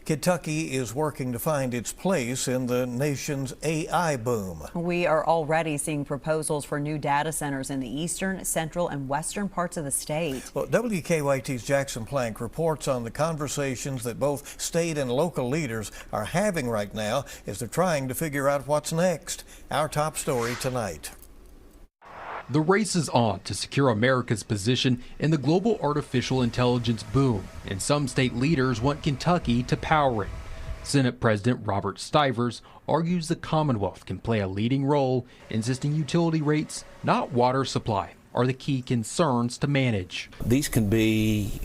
Kentucky is working to find its place in the nation's AI boom. We are already seeing proposals for new data centers in the eastern, central, and western parts of the state. Well, WKYT's Jackson Plank reports on the conversations that both state and local leaders are having right now as they're trying to figure out what's next. Our top story tonight. The race is on to secure America's position in the global artificial intelligence boom, and some state leaders want Kentucky to power it. Senate President Robert Stivers argues the Commonwealth can play a leading role, insisting utility rates, not water supply, are the key concerns to manage. These can be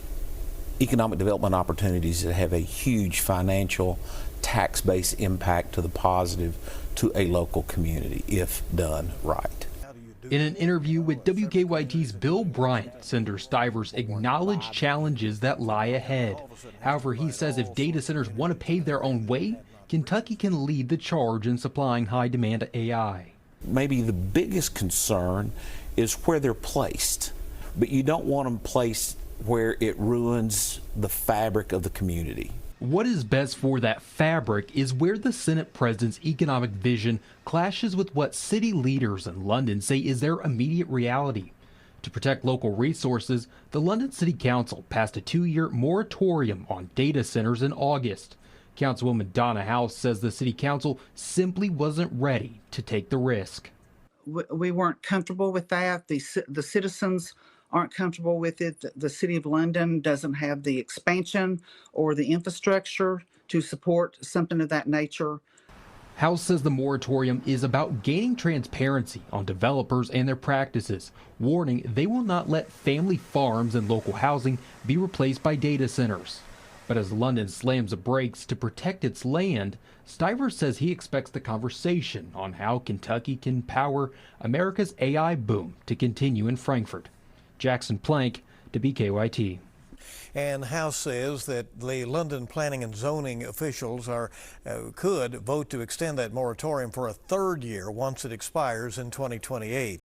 economic development opportunities that have a huge financial tax-based impact to the positive to a local community if done right. In an interview with WKYT's Bill Bryant, Senator Stivers acknowledged challenges that lie ahead. However, he says if data centers want to pave their own way, Kentucky can lead the charge in supplying high-demand AI. Maybe the biggest concern is where they're placed, but you don't want them placed where it ruins the fabric of the community. What is best for that fabric is where the Senate President's economic vision clashes with what city leaders in London say is their immediate reality. To protect local resources, the London City Council passed a 2-year moratorium on data centers in August. Councilwoman Donna House says the City Council simply wasn't ready to take the risk. We weren't comfortable with that. The citizens aren't comfortable with it. The City of London doesn't have the expansion or the infrastructure to support something of that nature. House says the moratorium is about gaining transparency on developers and their practices, warning they will not let family farms and local housing be replaced by data centers. But as London slams the brakes to protect its land, Stivers says he expects the conversation on how Kentucky can power America's AI boom to continue in Frankfort. Jackson Plank, WKYT. And House says that the London planning and zoning officials could vote to extend that moratorium for a 3rd year once it expires in 2028.